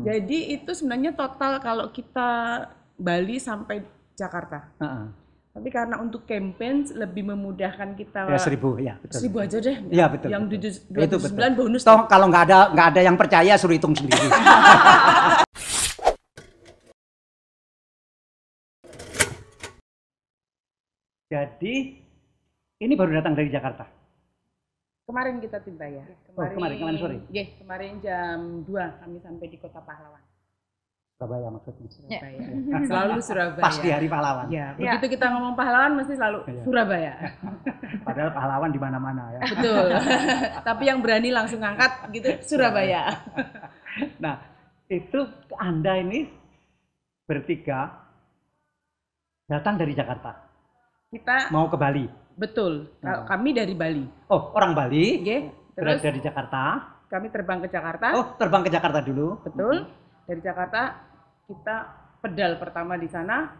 Jadi itu sebenarnya total kalau kita Bali sampai Jakarta. Tapi karena untuk campaign lebih memudahkan kita ya 1.000 ya betul. 1.000 aja deh. Iya betul. Yang betul. 209 bonus. Toh kalau nggak ada yang percaya suruh hitung sendiri. Jadi ini baru datang dari Jakarta. Kemarin kita tiba ya. Kemarin sore. Kemarin jam 2 kami sampai di Kota Pahlawan. Surabaya maksudnya. Surabaya. Selalu Surabaya. Pas di hari pahlawan. Ya, begitu kita ngomong pahlawan mesti selalu Surabaya. Padahal pahlawan di mana-mana ya. Betul. Tapi yang berani langsung ngangkat gitu Surabaya. Nah, itu Anda ini bertiga datang dari Jakarta. Kita mau ke Bali. Betul. Kami dari Bali. Oh, orang Bali. Terus berada di Jakarta. Kami terbang ke Jakarta. Oh, terbang ke Jakarta dulu. Betul. Dari Jakarta kita pedal pertama di sana,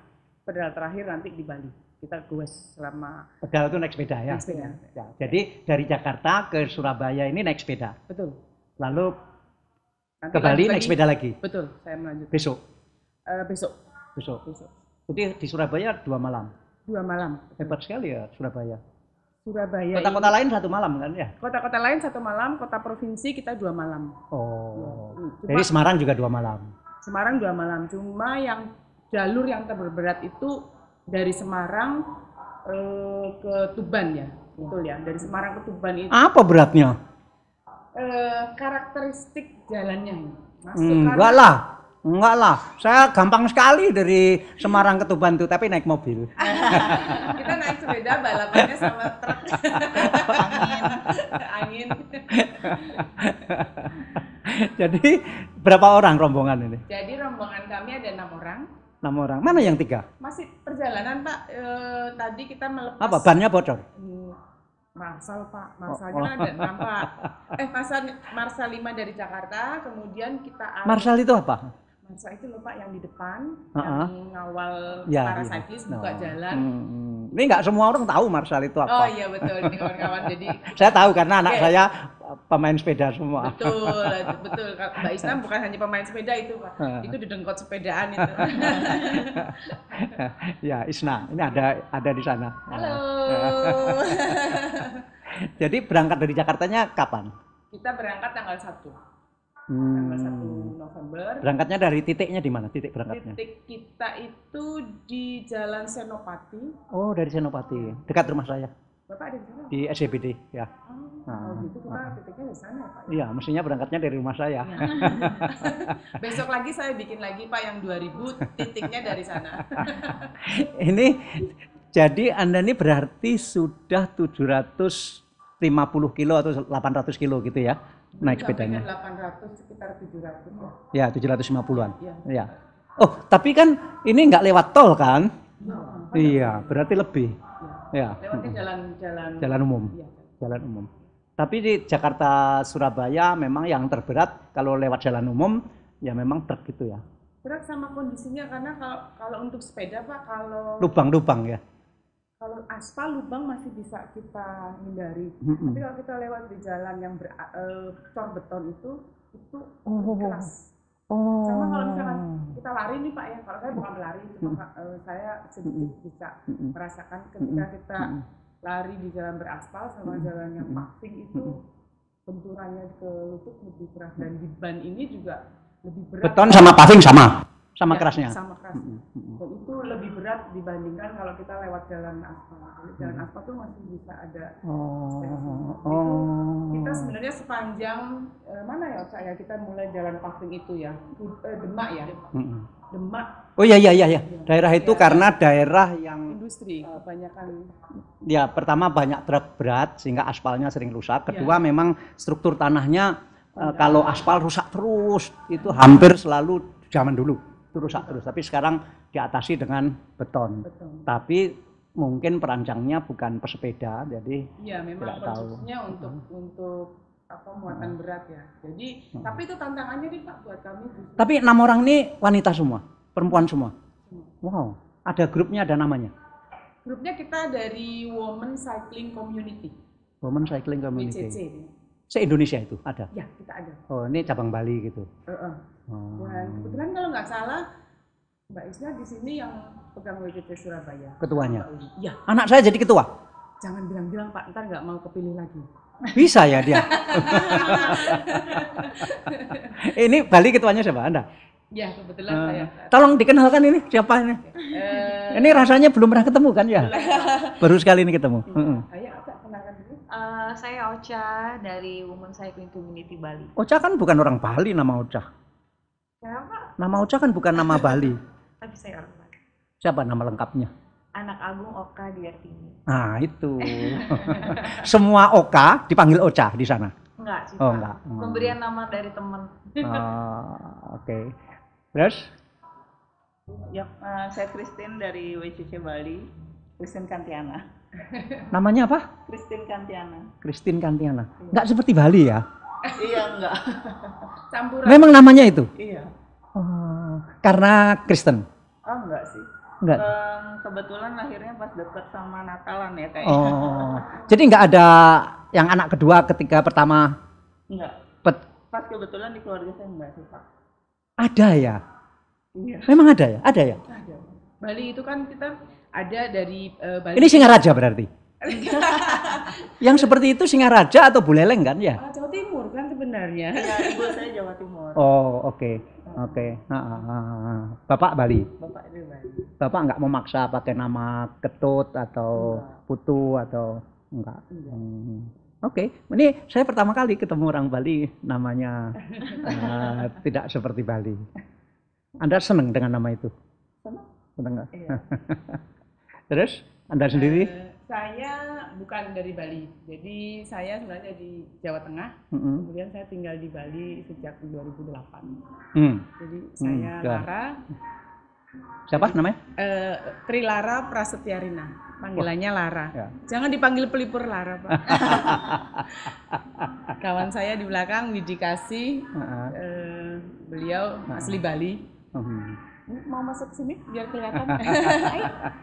pedal terakhir nanti di Bali. Kita goes selama pedal itu naik sepeda ya. Naik sepeda. Ya, jadi dari Jakarta ke Surabaya ini naik sepeda. Betul. Lalu nanti ke Bali naik sepeda lagi. Betul, saya melanjutkan. Besok. Besok. Jadi di Surabaya 2 malam. 2 malam. Hebat sekali ya Surabaya. Kota-kota lain 1 malam kan ya? Kota-kota lain 1 malam, kota provinsi kita 2 malam. Oh. Ya. Jadi Semarang juga 2 malam. Semarang 2 malam. Cuma yang jalur yang terberat itu dari Semarang ke Tuban ya. Betul ya. Dari Semarang ke Tuban itu. Apa beratnya? Karakteristik jalannya. Enggak lah, saya gampang sekali dari Semarang ke Tuban tuh, tapi naik mobil. Kita naik sepeda, balapannya sama truk. Angin. Jadi berapa orang rombongan ini? Jadi rombongan kami ada 6 orang. 6 orang, mana yang 3? Masih perjalanan Pak, tadi kita melepas. Apa, bannya bocor? Marsal Pak, Marsalnya ada 6 Pak. Marsal 5 dari Jakarta, kemudian kita Marsal itu apa? Marsal itu loh Pak yang di depan, yang ngawal para cyclist buka jalan. Ini nggak semua orang tahu Marsal itu apa. Oh iya betul, ini kawan-kawan. Jadi saya tahu karena anak saya pemain sepeda semua. Betul. Mbak Isna bukan hanya pemain sepeda itu Pak, itu didengkot sepedaan itu. Ya Isna, ini ada di sana. Halo. Jadi berangkat dari Jakartanya kapan? Kita berangkat tanggal 1. Tanggal 1 November. Berangkatnya dari titiknya di mana? Titik berangkatnya? Titik kita itu di Jalan Senopati. Oh, dari Senopati. Dekat rumah saya. Bapak ada di sana? Di SCBD, ya. Gitu kita titiknya di sana ya Pak? Iya, mestinya berangkatnya dari rumah saya. Besok lagi saya bikin lagi Pak yang 2000 titiknya dari sana. Ini jadi Anda ini berarti sudah 750 kilo atau 800 kilo gitu ya? Naik sepedanya. 800 sekitar 700 ya. Ya, 750-an. Ya. Oh, tapi kan ini nggak lewat tol kan? Iya, berarti lebih. Ya. Lewatnya jalan umum. Ya. Jalan umum. Tapi di Jakarta Surabaya memang yang terberat kalau lewat jalan umum ya memang truk gitu ya. Berat sama kondisinya karena kalau untuk sepeda Pak, kalau lubang-lubang ya. Kalau aspal lubang masih bisa kita hindari, tapi kalau kita lewat di jalan yang cor beton itu keras. Sama kalau misalkan kita lari nih Pak ya, kalau saya bukan pelari, cuma saya sedikit bisa merasakan ketika kita lari di jalan beraspal sama jalan yang paving itu benturannya ke lutut lebih keras, dan di ban ini juga lebih berat. Beton sama paving sama kerasnya. Sama keras. Dan itu lebih berat dibandingkan kalau kita lewat jalan aspal. Jalan aspal tuh masih bisa ada. Itu kita sebenarnya sepanjang mana ya saya kita mulai jalan paving itu ya, Demak ya. Demak. Oh iya. Daerah itu karena daerah yang industri kebanyakan. Ya, pertama banyak truk berat sehingga aspalnya sering rusak. Kedua memang struktur tanahnya kalau aspal rusak terus itu hampir selalu zaman dulu. Itu rusak terus, tapi sekarang diatasi dengan beton. Tapi mungkin perancangnya bukan pesepeda, jadi memang tidak tahu. untuk muatan berat ya. Jadi tapi itu tantangannya nih Pak buat kami. Tapi 6 orang ini wanita semua, perempuan semua. Wow, ada grupnya, ada namanya. Grupnya kita dari Women Cycling Community. Women Cycling Community. WCC. Se-Indonesia itu ada? Ya, kita ada. Oh, ini cabang Bali gitu. Dan kebetulan kalau nggak salah Mbak Isna di sini yang pegang WCC Surabaya. Ketuanya. Iya. Anak saya jadi ketua. Jangan bilang-bilang Pak, ntar nggak mau kepilih lagi. Bisa ya dia. Ini Bali ketuanya siapa Anda? Ya kebetulan saya. Tolong dikenalkan ini siapa ini? Ini rasanya belum pernah ketemu kan ya? Baru sekali ini ketemu. Ayo Oca, kenalkan dulu. Saya Ocha dari Women Cycling Community Bali. Ocha kan bukan orang Bali nama Ocha. Kenapa? Nama Ocha kan bukan nama Bali. Tapi saya orang Bali. Siapa nama lengkapnya? Anak Agung Oka Diartini. Nah itu. Semua Oka dipanggil Ocha di sana. Enggak sih, Oh Pak. enggak. Pemberian nama dari teman. Oke. Terus? Ya, saya Christine dari WCC Bali, Christine Kantiana. Namanya apa? Christine Kantiana. Christine Kantiana. Enggak seperti Bali ya? Iya, enggak. Campuran. Memang namanya itu? Iya. Oh, karena Kristen? Oh, enggak sih. Enggak. Kebetulan lahirnya pas deket sama Natalan ya kayaknya. Oh, jadi enggak ada yang anak kedua ketika pertama? Enggak. Pas kebetulan di keluarga saya enggak sih, Pak. Ada ya? Iya. Memang ada ya? Ada ya? Ada. Bali itu kan kita ada dari Bali. Ini Singaraja berarti? Yang seperti itu Singaraja atau Buleleng kan ya? Jawa Timur kan sebenarnya. Iya, ibu saya Jawa Timur. Oh oke. Bapak Bali? Bapak dari Bali. Bapak nggak memaksa pakai nama Ketut atau Putu atau enggak? Oke, ini saya pertama kali ketemu orang Bali namanya tidak seperti Bali. Anda senang dengan nama itu? Senang. Senang nggak? Iya. Terus Anda sendiri? Saya bukan dari Bali, jadi saya sebenarnya di Jawa Tengah. Kemudian saya tinggal di Bali sejak 2008. Jadi saya Lara. Siapa namanya? Trilara Prasetyarina, panggilannya Lara. Ya. Jangan dipanggil pelipur Lara, Pak. Kawan saya di belakang Widi Kasih, beliau asli Bali. Mau masuk ke sini biar kelihatan.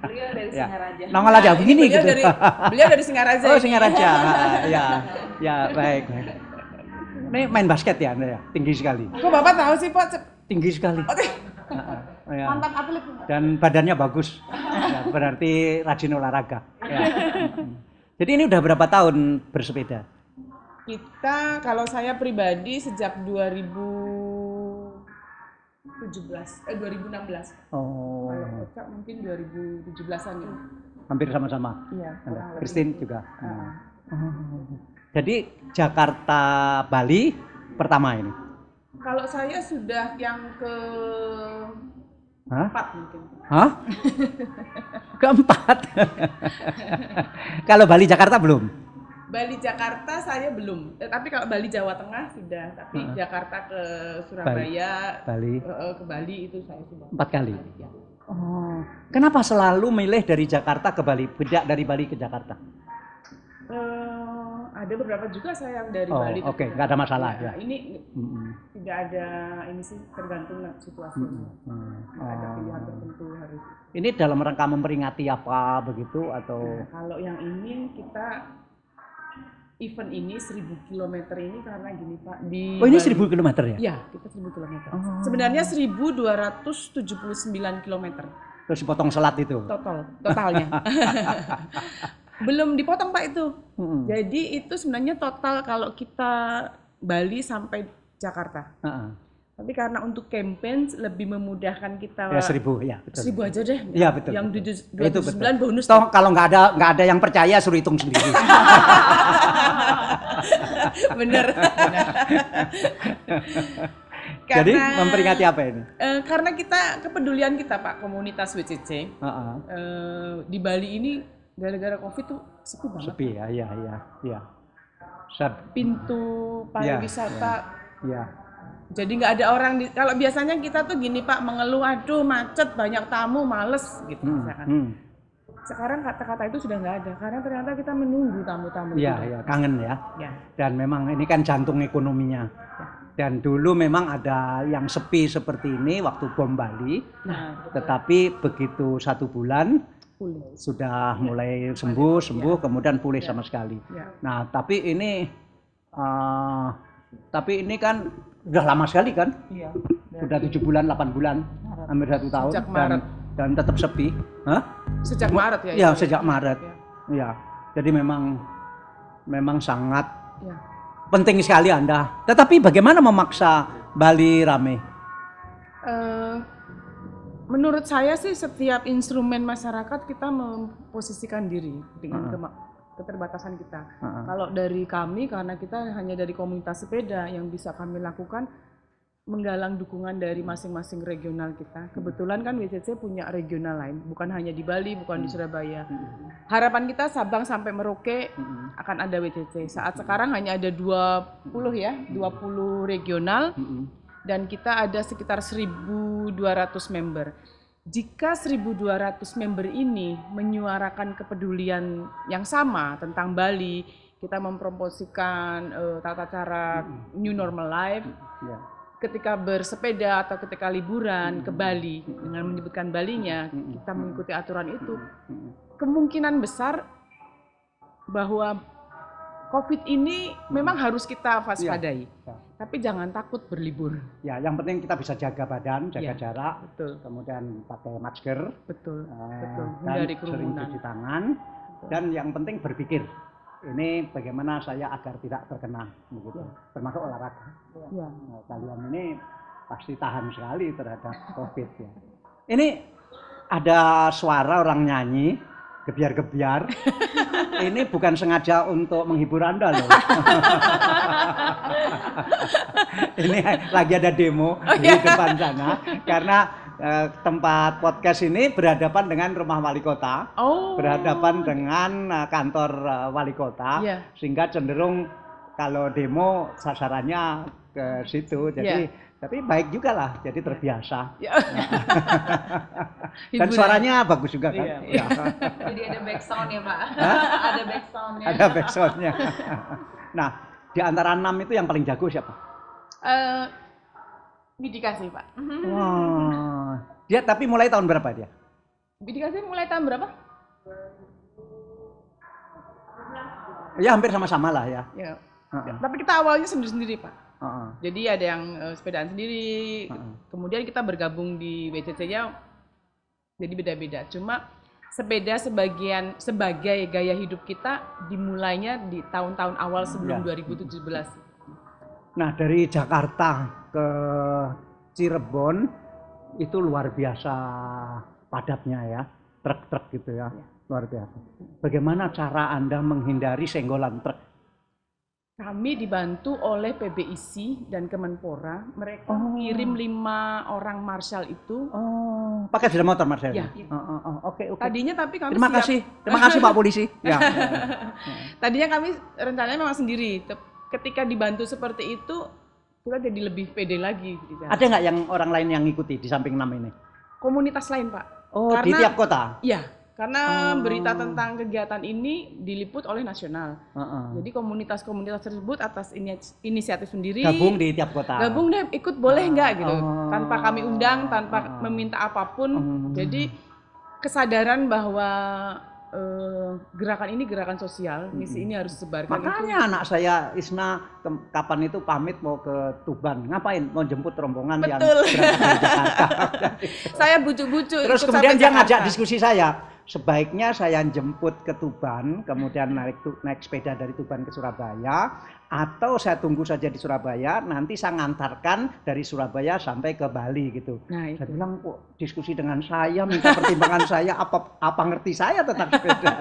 Beliau dari Singaraja. Nongol aja begini beliau gitu. Beliau dari Singaraja. Oh, Singaraja. Ya, baik. Ini main basket ya Anda ya? Tinggi sekali. Kok Bapak tahu sih, Pak? Tinggi sekali. Ya. Mantan atlet. Dan badannya bagus. Ya, berarti rajin olahraga. Ya. Jadi ini udah berapa tahun bersepeda? Kita, kalau saya pribadi sejak 2016. Oh. Kalau Oca mungkin 2017-an ya. Hampir sama-sama. Iya. Christine juga. Jadi Jakarta Bali pertama ini. Kalau saya sudah yang ke keempat mungkin. Hah? Keempat. Kalau Bali Jakarta belum? Bali Jakarta saya belum. Tapi kalau Bali Jawa Tengah sudah. Tapi Jakarta ke Surabaya, Bali. Ke Bali itu saya sudah 4 kali. Ya. Oh. Kenapa selalu milih dari Jakarta ke Bali, beda dari Bali ke Jakarta? Ada beberapa juga saya yang dari Bali. Oke, nggak ada masalah ya. Ini tidak ada ini sih, tergantung situasinya. Nggak ada pilihan tertentu harus. Ini dalam rangka memperingati apa begitu atau? Kalau yang ini kita event ini 1000 km ini karena gini Pak di. Oh ini Bali, 1000 km ya? Iya, kita 1000 km. Sebenarnya 1279 km. Terus dipotong selat itu? Totalnya. Belum dipotong Pak itu. Jadi itu sebenarnya total kalau kita Bali sampai Jakarta. Tapi karena untuk campaign lebih memudahkan kita. Ya 1000 ya. Betul. 1000 aja deh. Iya betul. Yang betul. 209 bonus. Toh kalau nggak ada yang percaya suruh hitung sendiri. Bener. Jadi memperingati apa ini? Karena kita kepedulian kita Pak komunitas WCC di Bali ini gara-gara COVID tuh sepi banget. Sepi ya. Pintu pariwisata. Ya. Jadi nggak ada orang kalau biasanya kita tuh gini Pak mengeluh, aduh macet banyak tamu males gitu misalkan. Sekarang kata-kata itu sudah nggak ada karena ternyata kita menunggu tamu-tamu. Iya, kangen ya. Ya. Dan memang ini kan jantung ekonominya. Ya. Dan dulu memang ada yang sepi seperti ini waktu bom Bali. Tetapi begitu 1 bulan pulih. Sudah mulai sembuh, kemudian pulih sama sekali. Ya. Nah, tapi ini kan udah lama sekali kan? Iya. Sudah 7 bulan, 8 bulan, hampir 1 tahun. Sejak Maret. Dan tetap sepi. Hah? Sejak Maret ya? Iya, itu? sejak Maret. Ya. Iya. Jadi memang sangat Ya. penting sekali Anda. Tetapi bagaimana memaksa Bali rame? Menurut saya sih setiap instrumen masyarakat kita memposisikan diri dengan keterbatasan kita. Kalau dari kami, karena kita hanya dari komunitas sepeda, yang bisa kami lakukan menggalang dukungan dari masing-masing regional kita. Kebetulan kan WCC punya regional lain, bukan hanya di Bali, bukan di Surabaya. Harapan kita Sabang sampai Merauke akan ada WCC. Saat sekarang hanya ada 20 regional. Dan kita ada sekitar 1.200 member. Jika 1.200 member ini menyuarakan kepedulian yang sama tentang Bali, kita mempromosikan tata cara new normal life, ketika bersepeda atau ketika liburan ke Bali dengan menyebutkan Balinya, kita mengikuti aturan itu, kemungkinan besar bahwa COVID ini memang harus kita waspadai. Tapi jangan takut berlibur. Ya, yang penting kita bisa jaga badan, jaga jarak, betul. Kemudian pakai masker, betul. Dan Hindari sering kerumunan. cuci tangan, dan yang penting berpikir, ini bagaimana saya agar tidak terkena, begitu. Termasuk olahraga. Ya. Nah, kalian ini pasti tahan sekali terhadap COVID ya. Ini ada suara orang nyanyi, gebiar-gebiar. Ini bukan sengaja untuk menghibur Anda loh. Ini lagi ada demo di depan sana karena tempat podcast ini berhadapan dengan rumah wali kota, berhadapan dengan kantor wali kota, sehingga cenderung kalau demo sasarannya ke situ. Jadi tapi baik juga lah, jadi terbiasa. Dan suaranya bagus juga kan. Jadi ada back sound ya Pak. Ada back soundnya. Ada back soundnya. Nah, di antara 6 itu yang paling jago siapa? Bidikasi Pak. Wah, dia tapi mulai tahun berapa dia? Bidikasi mulai tahun berapa? Ya hampir sama-sama lah ya. Tapi kita awalnya sendiri-sendiri Pak. Jadi ada yang sepedaan sendiri, kemudian kita bergabung di WCC-nya, jadi beda-beda. Cuma sepeda sebagai gaya hidup kita dimulainya di tahun-tahun awal sebelum 2017. Nah, dari Jakarta ke Cirebon itu luar biasa padatnya ya, truk-truk gitu ya, luar biasa. Bagaimana cara Anda menghindari senggolan truk? Kami dibantu oleh PBIC dan Kemenpora. Mereka mengirim 5 orang marshal itu. Pakai sepeda motor marshal? Ya. Oke. Tadinya tapi kami Terima kasih Pak Polisi. Ya. Tadinya kami rencananya memang sendiri. Ketika dibantu seperti itu, kita jadi lebih pede lagi. Ada nggak yang orang lain yang ngikuti di samping 6 ini? Komunitas lain Pak. Karena, di tiap kota? Iya. Karena berita tentang kegiatan ini diliput oleh nasional. Jadi komunitas-komunitas tersebut atas inisiatif sendiri gabung di tiap kota. Gabung deh, ikut boleh nggak gitu. Tanpa kami undang, tanpa meminta apapun. Jadi kesadaran bahwa gerakan ini gerakan sosial, misi ini harus disebarkan. Makanya anak saya Isna kapan itu pamit mau ke Tuban. Ngapain? Mau jemput rombongan yang berangkat dari Jakarta. Saya bujuk-bujuk. Terus kemudian dia ngajak diskusi saya. Sebaiknya saya jemput ke Tuban, kemudian naik sepeda dari Tuban ke Surabaya, atau saya tunggu saja di Surabaya, nanti saya ngantarkan dari Surabaya sampai ke Bali gitu. Nah, saya bilang kok diskusi dengan saya, minta pertimbangan saya, apa ngerti saya tentang sepeda?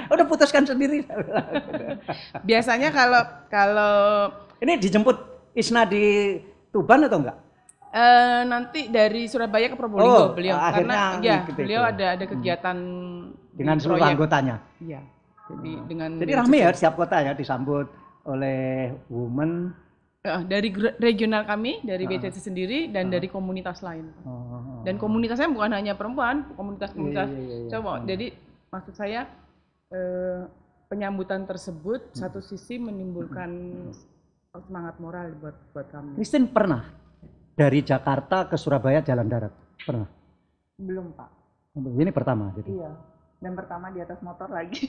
Udah putuskan sendiri. Biasanya kalau ini dijemput Isna di Tuban atau enggak? Nanti dari Surabaya ke Probolinggo beliau, karena beliau itu. ada kegiatan dengan seluruh anggotanya. Iya. Jadi jadi ramai ya setiap kota ya disambut oleh women. Dari regional kami, dari BCC sendiri dan dari komunitas lain. Dan komunitasnya bukan hanya perempuan, komunitas-komunitas cowok. Jadi maksud saya penyambutan tersebut satu sisi menimbulkan semangat moral buat kami. Christine pernah dari Jakarta ke Surabaya jalan darat? Pernah? Belum Pak. Ini pertama jadi? Iya. Dan pertama di atas motor lagi.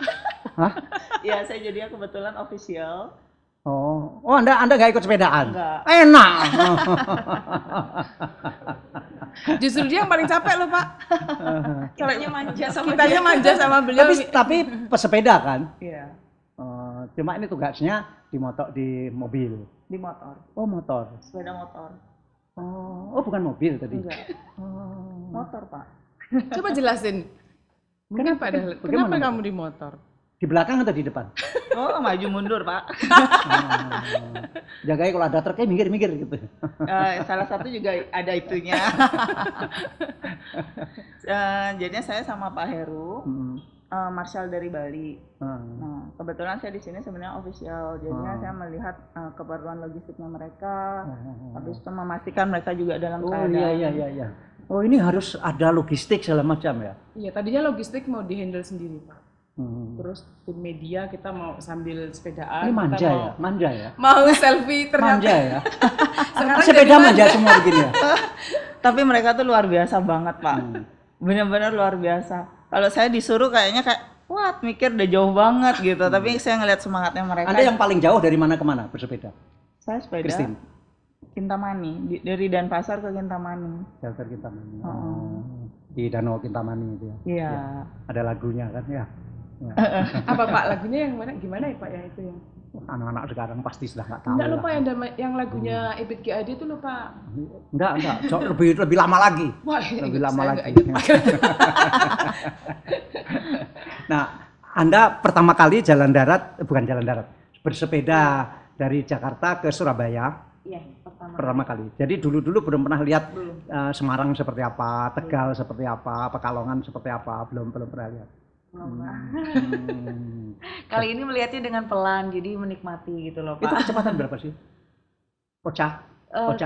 Hah? Iya, saya jadinya kebetulan official. Oh, Anda nggak ikut sepedaan? Enggak. Enak. Justru dia yang paling capek loh Pak. Kitanya manja sama Kitanya manja sama beliau. Tapi pesepeda kan? Iya, Cuma ini tugasnya di mobil. di motor, Oh, motor. sepeda motor. Oh, bukan mobil tadi. Enggak, motor Pak. Coba jelasin. Kenapa bagaimana? kamu di motor? Di belakang atau di depan? Oh, maju mundur Pak. Jagain kalau ada truknya minggir gitu. Salah satu juga ada itunya. Jadinya saya sama Pak Heru, Marshal dari Bali. Nah, kebetulan saya di sini sebenarnya official, jadinya saya melihat keperluan logistiknya mereka, habis itu memastikan mereka juga dalam keadaan. Iya. Oh, ini harus ada logistik segala macam ya? Iya, tadinya logistik mau dihandle sendiri Pak. Terus tim media kita mau sambil sepedaan. Ini kita manja ya? mau selfie ternyata. Manja ya? Sekarang Sepeda jadi manja semua begini ya? Tapi mereka tuh luar biasa banget Pak, benar-benar luar biasa. Kalau saya disuruh kayaknya wah mikir udah jauh banget gitu, tapi saya ngeliat semangatnya mereka. Anda yang paling jauh dari mana ke mana bersepeda? Saya sepeda Christine? Kintamani, dari Denpasar ke Kintamani. Jalur Kintamani. Di Danau Kintamani itu ya? Iya. Ya. Ada lagunya kan ya? Ya. Apa Pak lagunya yang mana? Gimana ya Pak ya itu ya? Anak-anak sekarang pasti sudah nggak tahu. Enggak lupa lah. yang lagunya Ebit GAD itu lupa. Enggak. Lebih lama lagi. Wah, Lebih lama saya lagi. nggak ingat. Nah, Anda pertama kali bukan jalan darat, bersepeda dari Jakarta ke Surabaya. Iya, Pertama kali. Jadi dulu belum pernah lihat Semarang seperti apa, Tegal seperti apa, Pekalongan seperti apa, belum pernah lihat. Kali ini melihatnya dengan pelan, jadi menikmati gitu loh Itu Pak. kecepatan berapa sih? Ocah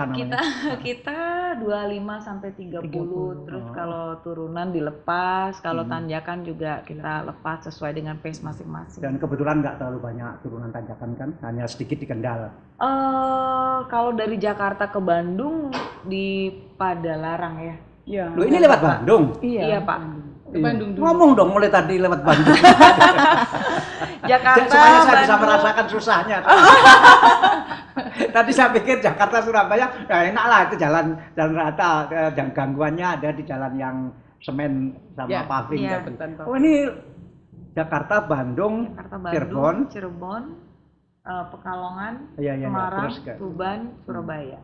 namanya. Kita 25 sampai 30, terus kalau turunan dilepas, kalau tanjakan juga kita lepas sesuai dengan pace masing-masing. Dan kebetulan nggak terlalu banyak turunan tanjakan kan, hanya sedikit di Kendal. Kalau dari Jakarta ke Bandung di Padalarang ya. Iya. Loh, ini lewat Bandung? Iya Pak. Ke Bandung dulu. Ngomong dong mulai tadi lewat Bandung. Jakarta, Supaya saya bisa Bandung. merasakan susahnya. Tadi saya pikir Jakarta Surabaya, ya enak lah itu jalan rata. Dan gangguannya ada di jalan yang semen sama Ya, paving iya, tadi. betul. Oh ini Jakarta, Bandung, Cirebon, Pekalongan, Iya, Semarang, terus ke- Tuban, Surabaya.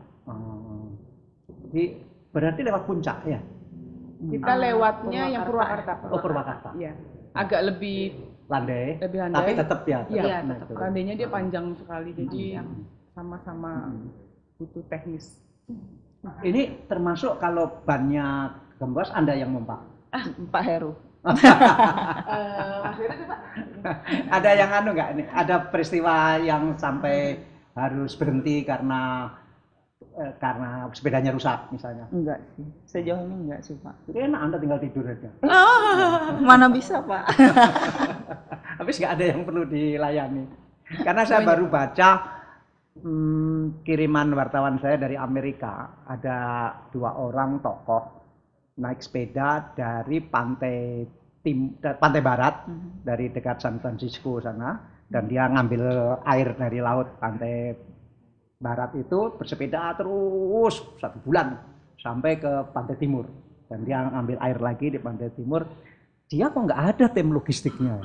Jadi berarti lewat puncak ya? Kita lewatnya yang Purwakarta. Pak. Oh, Purwakarta. Iya. Agak lebih Landai. landai. Tapi tetap ya. Iya, nah, tetap. itu. landainya dia panjang sekali, jadi sama-sama butuh teknis. Ini termasuk kalau bannya gembos Anda yang mompa. Pak Heru. Ada yang nggak ini? Ada peristiwa yang sampai harus berhenti karena sepedanya rusak misalnya. Enggak sih, sejauh ini enggak sih Pak. Jadi enak Anda tinggal tidur aja. Mana bisa Pak. Habis nggak ada yang perlu dilayani. Karena saya baru baca kiriman wartawan saya dari Amerika, ada 2 orang tokoh naik sepeda dari pantai barat, dari dekat San Francisco sana, dan dia ngambil air dari laut pantai barat itu, bersepeda terus 1 bulan sampai ke pantai timur, dan dia ngambil air lagi di pantai timur. Dia kok nggak ada tim logistiknya,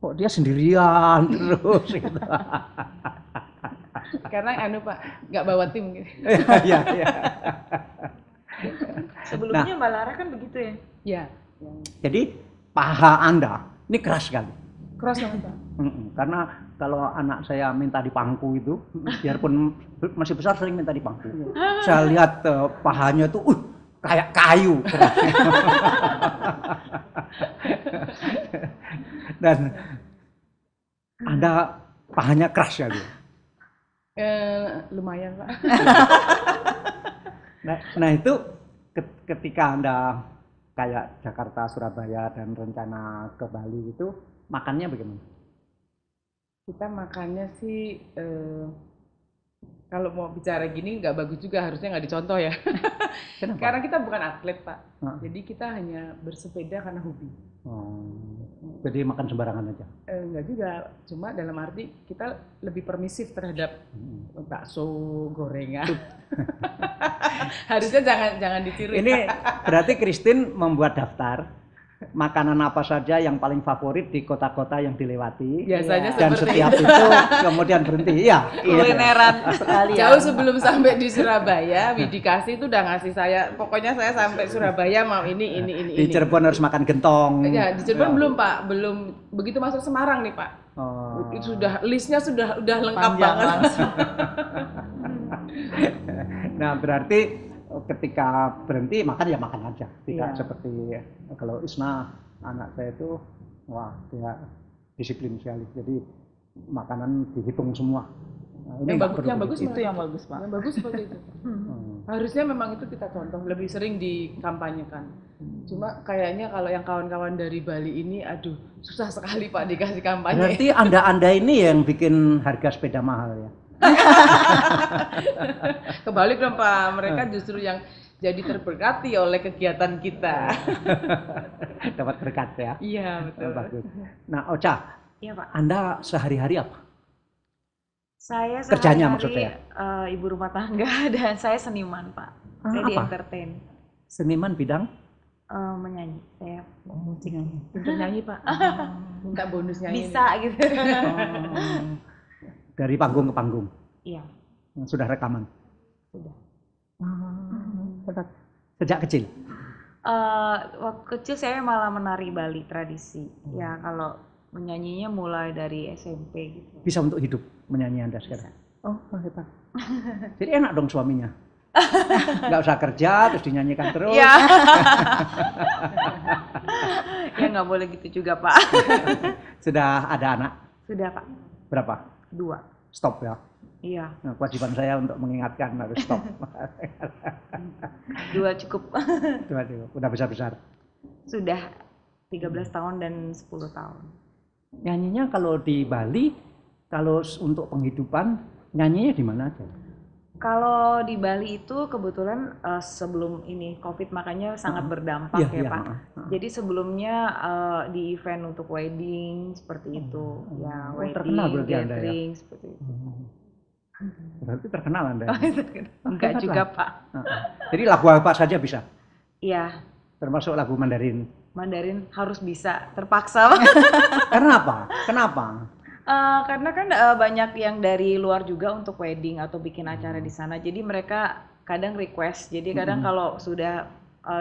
kok dia sendirian terus gitu. Karena Pak nggak bawa tim gitu. Iya. Sebelumnya Mbak Lara kan begitu ya? Iya. Jadi paha Anda ini keras sekali. Cross banget Pak. Karena kalau anak saya minta dipangku itu, biarpun masih besar sering minta dipangku. Saya lihat pahanya itu kayak kayu. Dan Anda pahanya keras sekali. Lumayan Pak. Nah itu ketika Anda kayak Jakarta, Surabaya, dan rencana ke Bali itu makannya bagaimana? Kita makannya sih kalau mau bicara gini nggak bagus juga, harusnya nggak dicontoh ya. Kenapa? Karena kita bukan atlet, Pak. Jadi kita hanya bersepeda karena hobi. Jadi makan sembarangan aja? Enggak juga, cuma dalam arti kita lebih permisif terhadap bakso, gorengan. Harusnya jangan ditiru. Ini berarti Christine membuat daftar makanan apa saja yang paling favorit di kota-kota yang dilewati. Biasanya dan seperti setiap itu kemudian berhenti. Iya. Kulineran sekali. Jauh sebelum sampai di Surabaya, Widikasi itu udah ngasih saya, pokoknya saya sampai Surabaya mau ini. Di Cirebon harus makan gentong. Ya, di Cirebon belum, Pak. Belum begitu masuk Semarang nih, Pak. Itu sudah listnya sudah lengkap banget. Nah, berarti ketika berhenti makan ya makan aja, tidak seperti kalau Isna anak saya itu wah dia disiplin sekali, jadi makanan dihitung semua. Nah, ini yang bagus itu yang bagus, Pak. Yang bagus seperti itu. Harusnya memang itu kita contoh, lebih sering dikampanyekan. Cuma kayaknya kalau yang kawan-kawan dari Bali ini, aduh susah sekali Pak dikasih kampanye. Berarti anda ini yang bikin harga sepeda mahal ya? Kebalik dong Pak, mereka justru yang jadi terberkati oleh kegiatan kita. Dapat berkat ya? Iya betul. Bagus. Nah Ocha, Iya Pak. Anda sehari-hari apa? Saya Kerjanya sehari-hari, maksudnya? Ibu rumah tangga dan saya seniman Pak. Saya di entertain. Seniman bidang? Menyanyi. Saya musik. Pintar nyanyi Pak. Minta bonus nyanyi. Bisa nih. Gitu. Dari panggung ke panggung? Iya. Sudah rekaman? Sudah. Sejak kecil? Waktu kecil saya malah menari Bali tradisi. Ya kalau menyanyinya mulai dari SMP gitu. Bisa untuk hidup menyanyi Anda sekarang? Oh hebat. Jadi enak dong suaminya? Nggak usah kerja terus dinyanyikan terus? Iya. Ya nggak boleh gitu juga Pak. Sudah ada anak? Sudah Pak. Berapa? 2. Stop ya? Iya. Nah, kewajiban saya untuk mengingatkan harus stop. 2 cukup. Udah besar-besar? Sudah 13 tahun dan 10 tahun. Nyanyinya kalau di Bali, kalau untuk penghidupan, nyanyinya di mana aja? Kalau di Bali itu kebetulan sebelum ini COVID makanya sangat berdampak ya Pak. Jadi sebelumnya di event untuk wedding seperti itu, ya wedding, gathering ya? Seperti itu. Berarti terkenal Anda? Enggak juga Pak. Jadi lagu apa saja bisa? Iya. Termasuk lagu Mandarin. Mandarin harus bisa, terpaksa. Karena apa? Kenapa? Karena kan banyak yang dari luar juga untuk wedding atau bikin acara di sana. Jadi mereka kadang request. Jadi kadang kalau sudah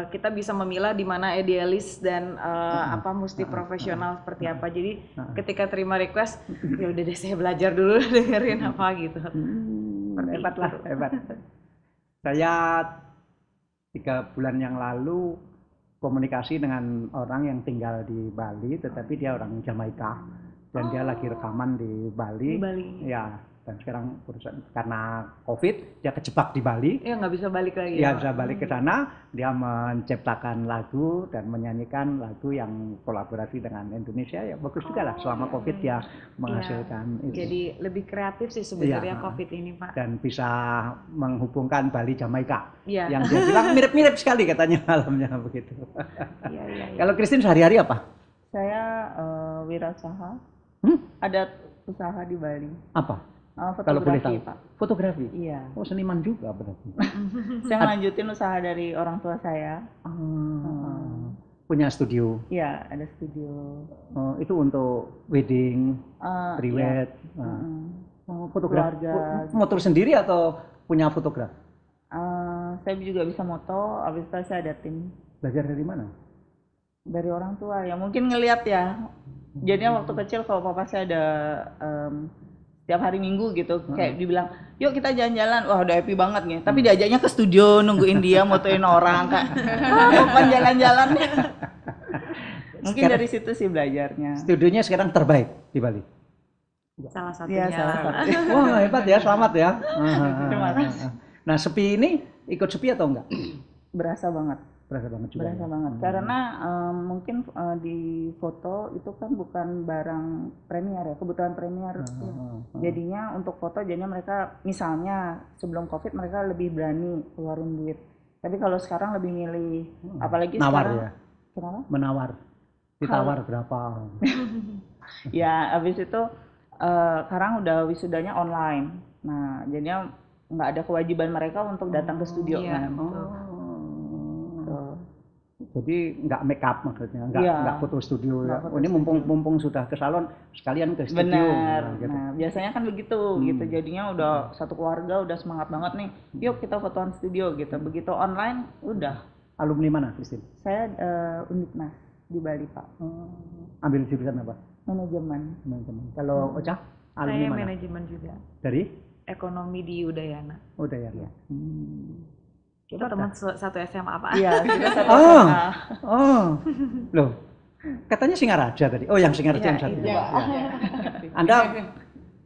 kita bisa memilah di mana idealis dan apa mesti profesional seperti apa. Jadi ketika terima request, ya udah deh saya belajar dulu dengerin apa gitu. Hebat lah, hebat. Saya 3 bulan yang lalu komunikasi dengan orang yang tinggal di Bali, tetapi dia orang Jamaika. Dan dia lagi rekaman di Bali. Ya, dan sekarang karena COVID dia kejebak di Bali. Ya nggak bisa balik lagi. Ya bisa balik ke sana. Dia menciptakan lagu dan menyanyikan lagu yang kolaborasi dengan Indonesia. Ya bagus juga lah. Selama COVID dia menghasilkan itu. Jadi lebih kreatif sih sebenarnya COVID ini Pak. Dan bisa menghubungkan Bali Jamaika. Ya. Yang dia bilang mirip-mirip sekali katanya malamnya begitu. Ya. Kalau Christine sehari-hari apa? Saya wirausaha. Ada usaha di Bali. Apa? Fotografi, kalau boleh tahu. Pak. Fotografi? Iya. Oh, seniman juga berarti. Saya melanjutin usaha dari orang tua saya. Punya studio? Iya, ada studio. Itu untuk wedding, pre-wed. Fotografi? Motor sendiri atau punya fotograf? Saya juga bisa moto, habis itu saya ada tim. Belajar dari mana? Dari orang tua ya, mungkin ngelihat ya. Jadinya waktu kecil kalau papa saya ada setiap hari Minggu gitu, kayak dibilang, yuk kita jalan-jalan, wah udah happy banget nih. Tapi diajaknya ke studio, nungguin dia motoin orang, Kak. Kapan jalan-jalan? Mungkin sekarang, dari situ sih belajarnya. Studionya sekarang terbaik di Bali? Salah satunya. Ya, salah satu. Wah hebat ya, selamat ya. Terima kasih. Nah sepi ini, ikut sepi atau enggak? Berasa banget. Berasa banget juga. Berasa banget. Karena mungkin di foto itu kan bukan barang premier ya, kebutuhan premier. Jadinya untuk foto, jadinya mereka misalnya sebelum COVID mereka lebih berani keluarin duit. Tapi kalau sekarang lebih milih, apalagi nawar sekarang. ya. Kenapa? Menawar. Ditawar berapa? Ya, habis itu sekarang udah wisudanya online. Nah, jadinya nggak ada kewajiban mereka untuk datang ke studio kan. Jadi nggak make up maksudnya, nggak foto studio ya. Foto ini mumpung sudah ke salon sekalian ke studio. Benar. Gitu. Nah, biasanya kan begitu gitu. Jadinya udah satu keluarga udah semangat banget nih. Yuk kita fotoan studio gitu. Begitu online udah. Alumni mana, Christine? Saya Undipnas di Bali, Pak. Ambil jurusan apa? Manajemen. Kalau Ocha, alumni Saya mana? manajemen juga. Dari? Ekonomi di Udayana. Udayana. Kita teman satu SMA Pak. Iya, kita satu SMA. Loh, katanya Singaraja tadi. Oh, yang Singaraja yang satu. Iya. Anda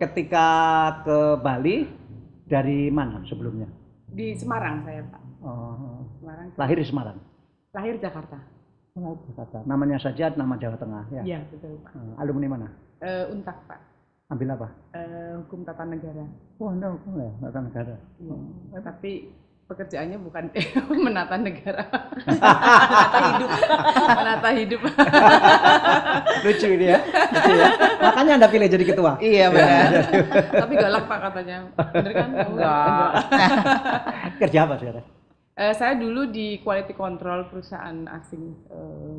ketika ke Bali dari mana sebelumnya? Di Semarang saya Pak. Semarang. Lahir di Semarang. Lahir Jakarta. Jakarta. Namanya saja nama Jawa Tengah ya. Iya betul Pak. Alumni mana? Untak Pak. Ambil apa? Hukum tata negara. Oh, Anda hukum ya, tata negara. Tapi pekerjaannya bukan menata negara, menata hidup. Lucu ini ya, lucu ya. Makanya Anda pilih jadi ketua. Iya benar. Tapi galak Pak katanya. Bener kan? Enggak. Kerja apa sekarang? Saya dulu di quality control perusahaan asing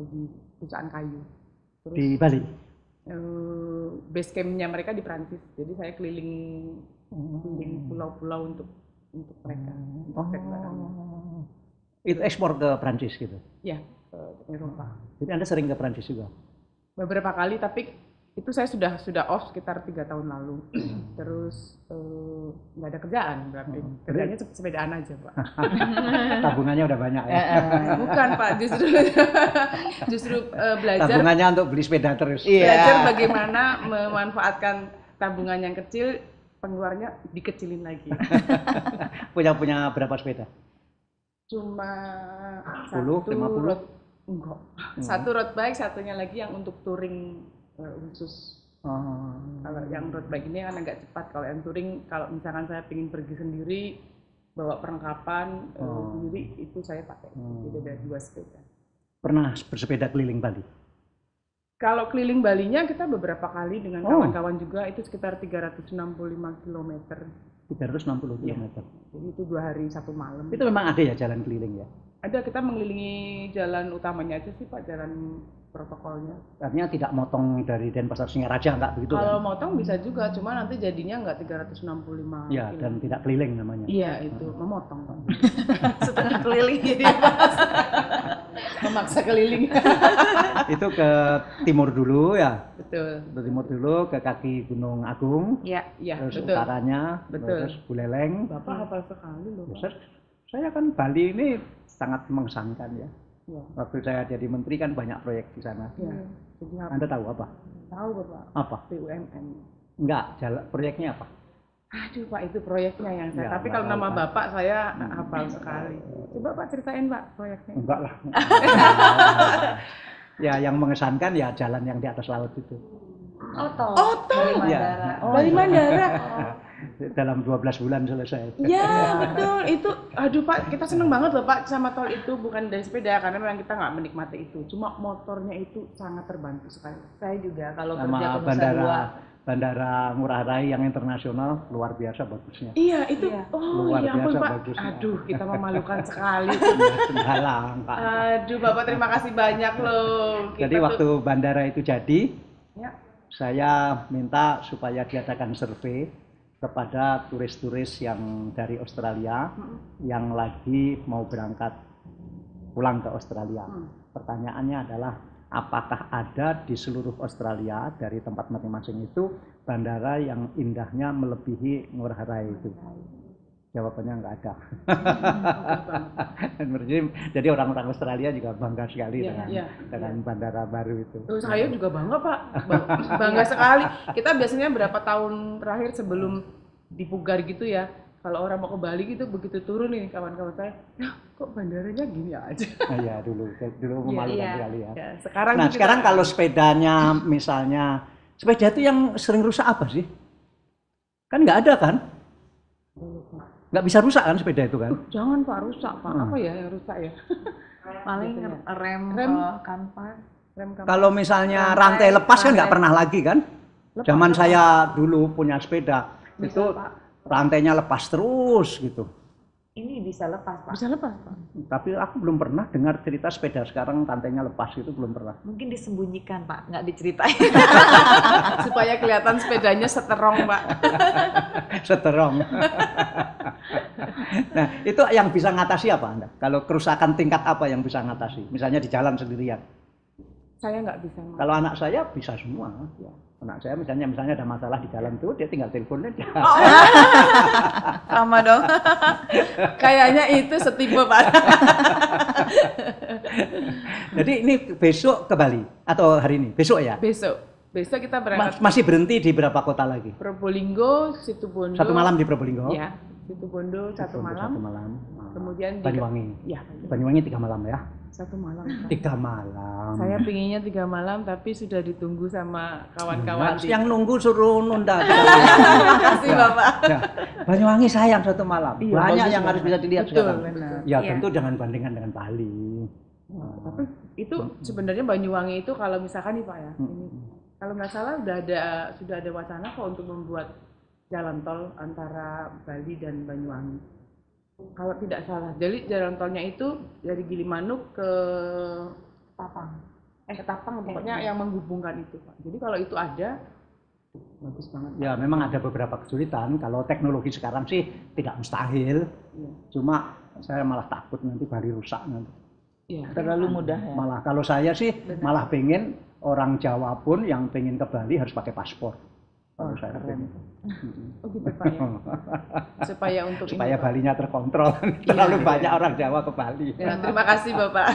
di perusahaan kayu. Terus, Di Bali. Base campnya mereka di Prancis. Jadi saya keliling pulau-pulau untuk mereka. Untuk cek barangnya. Itu ekspor ke Prancis gitu. Ya, ke Eropa. Jadi Anda sering ke Prancis juga? Beberapa kali, tapi itu saya sudah off sekitar 3 tahun lalu. Terus nggak ada kerjaan berarti. Kerjanya sepedaan aja Pak. Tabungannya udah banyak ya? Bukan Pak, justru belajar. Tabungannya untuk beli sepeda terus? Belajar bagaimana memanfaatkan tabungan yang kecil, pengeluarannya dikecilin lagi. punya berapa sepeda? Cuma 10, 50? Enggak. Satu road bike, satunya lagi yang untuk touring khusus. Kalau yang road bike ini kan agak cepat. Kalau yang touring, kalau misalkan saya ingin pergi sendiri, bawa perlengkapan sendiri, itu saya pakai. Jadi ada 2 sepeda. Pernah bersepeda keliling Bali? Kalau keliling Balinya kita beberapa kali dengan kawan-kawan juga, itu sekitar 365 km. 360 km. Jadi itu 2 hari 1 malam. Itu memang ada ya jalan keliling ya? Ada, kita mengelilingi jalan utamanya aja sih Pak, jalan protokolnya. Artinya tidak motong dari Denpasar Singaraja, enggak begitu Kalau kan? motong bisa juga, cuma nanti jadinya enggak 365 Ya, kilo. dan tidak keliling namanya. Iya, itu memotong Pak. Setengah keliling jadi Memaksa keliling. Itu ke timur dulu ya? Betul. Ke timur dulu, ke kaki Gunung Agung. Iya. Iya, Terus betul. utaranya, Betul. terus Buleleng. Bapak hafal sekali loh Pak. Saya kan Bali ini sangat mengesankan ya. Iya. Waktu saya jadi menteri kan banyak proyek di sana. Iya. Jadi Anda tahu apa? tahu Bapak. Apa? BUMN. Enggak, proyeknya apa? Aduh Pak, itu proyeknya yang saya. Ya, Tapi kalau tahu, nama Pak. Bapak saya hafal sekali. Coba Pak ceritain Pak proyeknya. Enggak lah. Ya, yang mengesankan ya jalan yang di atas laut itu. Oto. Dari Mandara. Dari Mandara. Dalam 12 bulan selesai. Ya betul, itu aduh Pak, kita seneng banget loh Pak sama tol itu, bukan dari sepeda karena memang kita nggak menikmati itu, cuma motornya itu sangat terbantu sekali. Saya juga kalau kerja Sama ke Nusa Dua. bandara Ngurah Rai yang internasional luar biasa bagusnya. Iya itu, Iya. oh Luar ya ampun biasa Pak, bagusnya. aduh kita memalukan sekali. Halang, Pak. Aduh Bapak terima kasih banyak loh. Jadi waktu bandara itu jadi, ya. saya minta supaya diadakan survei kepada turis-turis yang dari Australia yang lagi mau berangkat pulang ke Australia. Pertanyaannya adalah, apakah ada di seluruh Australia dari tempat masing-masing itu bandara yang indahnya melebihi Ngurah Rai itu? Jawabannya nggak ada. Jadi orang-orang Australia juga bangga sekali dengan bandara baru itu. Saya juga bangga Pak, bangga sekali. Kita biasanya berapa tahun terakhir sebelum dipugar gitu ya, kalau orang mau ke Bali gitu, begitu turun nih kawan-kawan saya, ya kok bandaranya gini aja. Iya dulu memalukan sekali ya. Sekarang kalau sepedanya misalnya, sepeda itu yang sering rusak apa sih? Kan nggak ada kan? Nggak bisa rusak kan sepeda itu kan? Jangan Pak, rusak Pak. Apa ya yang rusak ya? Paling rem, Rem. kanvas. Rem kampas. Kalau misalnya rantai lepas kan nggak pernah lagi kan? Zaman saya dulu punya sepeda, itu rantainya lepas terus gitu. Ini bisa lepas, Pak. Bisa lepas Pak. Tapi aku belum pernah dengar cerita sepeda sekarang rantainya lepas, itu belum pernah. Mungkin disembunyikan, Pak, nggak diceritain. Supaya kelihatan sepedanya seterong Pak. Seterong. Nah, itu yang bisa ngatasi apa Anda? Kalau kerusakan tingkat apa yang bisa ngatasi? Misalnya di jalan sendirian. Saya nggak bisa. Kalau anak saya bisa semua. Ya. Anak saya misalnya ada masalah di jalan tuh, dia tinggal telepon aja. Sama dong. Kayaknya itu setipe Pak. Jadi ini besok ke Bali atau hari ini? Besok ya? Besok kita berangkat. Masih berhenti di berapa kota lagi? Probolinggo, Situbondo. Satu malam di Probolinggo? Ya, Situbondo satu malam. Kemudian Banyuwangi. Ya, Banyuwangi 3 malam ya? 1 malam. 3 malam. Saya pinginnya 3 malam, tapi sudah ditunggu sama kawan-kawan. Yang nunggu suruh nunda. Terima kasih Bapak. Ya. Banyuwangi sayang 1 malam. Iya, banyak bagus yang harus bisa dilihat betul, sekarang. benar. Ya Iya. tentu jangan bandingkan dengan Bali. Tapi itu sebenarnya Banyuwangi itu kalau misalkan nih Pak ya, ini kalau nggak salah sudah ada wacana kok untuk membuat jalan tol antara Bali dan Banyuwangi. Kalau tidak salah, jadi jalan tolnya itu dari Gilimanuk ke Tapang. ke Tapang, pokoknya yang menghubungkan itu Pak. Jadi kalau itu ada, bagus banget. Ya memang ada beberapa kesulitan. Kalau teknologi sekarang sih tidak mustahil. Iya. Cuma saya malah takut nanti Bali rusak nanti. Iya. Terlalu mudah ya. Malah kalau saya sih malah pengen orang Jawa pun yang pengen ke Bali harus pakai paspor. Kalau saya pengen. Oh gitu Pak ya. Supaya untuk Supaya ini, Pak. Balinya terkontrol. Terlalu banyak orang Jawa ke Bali. Ya, terima kasih Bapak.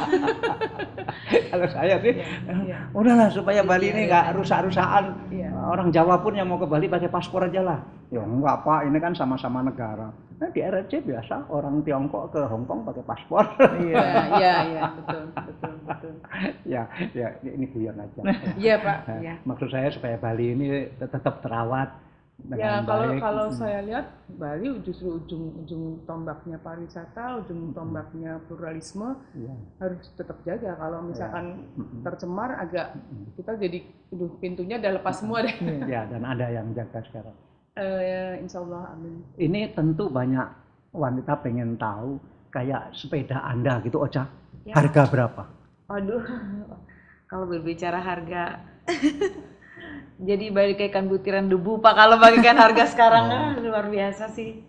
Kalau saya sih, Iya. udahlah supaya Bali ini nggak rusak-rusakan. Iya. Orang Jawa pun yang mau ke Bali pakai paspor aja lah. Ya enggak Pak, ini kan sama-sama negara. Nah, di RRC biasa orang Tiongkok ke Hong Kong pakai paspor. Iya, betul. ya ini guyon aja. Iya Pak. Nah, Iya. maksud saya supaya Bali ini tetap terawat Ya dengan baik. kalau saya lihat Bali justru ujung tombaknya pariwisata, ujung tombaknya pluralisme Iya. harus tetap jaga. Kalau misalkan tercemar agak kita jadi pintunya udah lepas semua deh. Ya, dan ada yang jaga sekarang. Insya Allah amin. Ini tentu banyak wanita pengen tahu kayak sepeda Anda gitu Ocha. Ya. Harga berapa? Waduh, kalau berbicara harga, jadi bagaikan butiran debu Pak kalau bagikan harga sekarang luar biasa sih.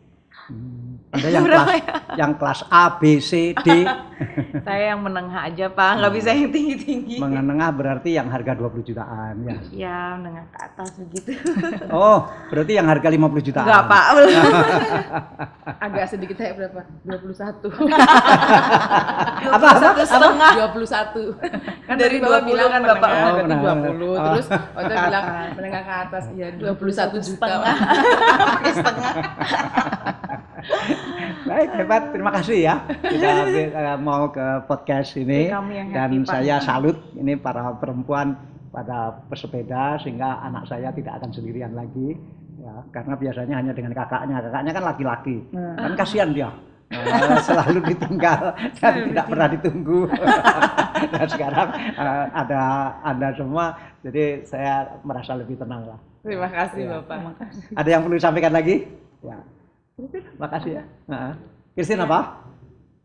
Ada yang kelas A, B, C, D. Saya yang menengah aja Pak, nggak bisa yang tinggi-tinggi. Menengah berarti yang harga 20 jutaan ya. Ya, menengah ke atas begitu. Oh, berarti yang harga 50 jutaan. Enggak Pak, belum. Agak sedikit saya berapa? 21. Apa? 21. Kan Dari tadi Bapak 20 bilang kan menengah, Bapak. berarti Oh, 20. Terus Ocha bilang menengah ke atas. Iya, 21 juta. Setengah. Baik, hebat. Terima kasih ya. Kita mau ke podcast ini Kami yang dan happy, Pak. saya salut ini para perempuan pada pesepeda sehingga anak saya tidak akan sendirian lagi ya, karena biasanya hanya dengan kakaknya kan laki-laki. Kan kasihan dia. Selalu ditinggal dan tidak pernah ditunggu. Dan sekarang ada Anda semua, jadi saya merasa lebih tenang lah. Terima kasih Ya. Bapak. Ada yang perlu disampaikan lagi? Ya. Makasih ya. Christine apa?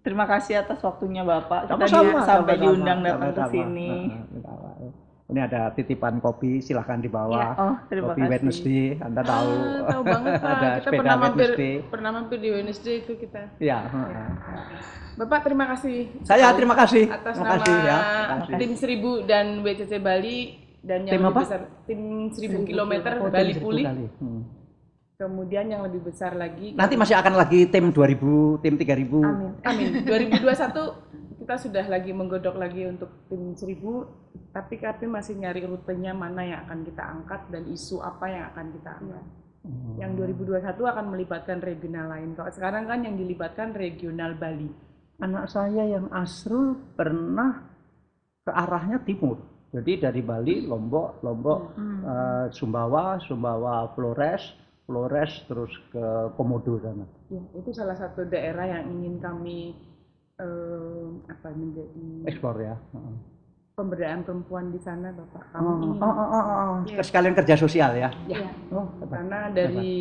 Terima kasih atas waktunya Bapak. Kita Sama-sama, sampai sama-sama, diundang datang ke sama-sama. sini. Ini ada titipan kopi, silahkan dibawa. Oh, terima Kopi kasih. Wednesday, Anda tahu. Tahu banget Pak. Ada Kita sepeda pernah Wednesday. mampir di Wednesday itu kita. Ya. Bapak terima kasih. Saya terima kasih. Atas Terima nama kasih ya. Terima kasih. tim 1000 dan WCC Bali dan yang Tim lebih apa? besar tim 1000 km Oh, Bali tim 1000 Pulih. kali. Kemudian yang lebih besar lagi. Nanti masih akan lagi tim 2000, tim 3000. Amin. 2021 kita sudah lagi menggodok lagi untuk tim 1000, tapi kami masih nyari rutenya mana yang akan kita angkat dan isu apa yang akan kita angkat. Yang 2021 akan melibatkan regional lain. Kalau sekarang kan yang dilibatkan regional Bali. Anak saya yang Asrul pernah ke arahnya timur. Jadi dari Bali, Lombok, Sumbawa, Flores, Flores terus ke Komodo sana. Ya, itu salah satu daerah yang ingin kami menjadi Eksplor ya. pemberdayaan perempuan di sana, Bapak. Kami ingin. Ya. Sekalian kerja sosial ya. Ya. Karena dari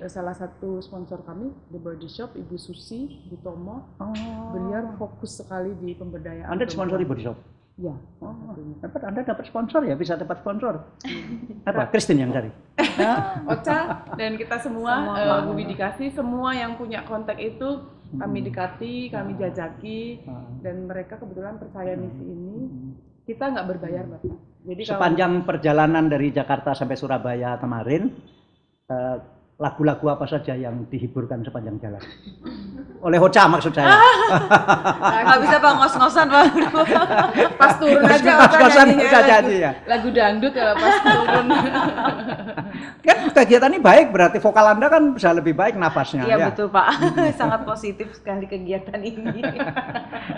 salah satu sponsor kami, The Body Shop, Ibu Susi, Ibu Tomo, beliau fokus sekali di pemberdayaan. Anda disponsori Body Shop? Ya. Anda dapat sponsor ya, bisa dapat sponsor. Apa? Kristen yang cari? Ocha dan kita semua, Bu Bidikasi, semua yang punya kontak itu kami dekati, kami jajaki, dan mereka kebetulan percaya misi ini. Kita nggak berbayar, Bapak. Jadi sepanjang perjalanan dari Jakarta sampai Surabaya kemarin, lagu-lagu apa saja yang dihiburkan sepanjang jalan? Oleh Ocha maksud saya. Nggak bisa Bang ngos-ngosan Bang. Pas turun aja ngos-ngosan bisa jadi ya. Lagu dangdut ya pas turun. Kan kegiatan ini baik, berarti vokal Anda kan bisa lebih baik nafasnya. Iya ya? betul Pak, sangat positif sekali kegiatan ini.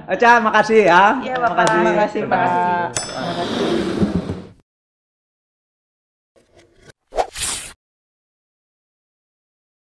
Ocha, makasih ya. Iya Bapak, Makasih, makasih. Pak.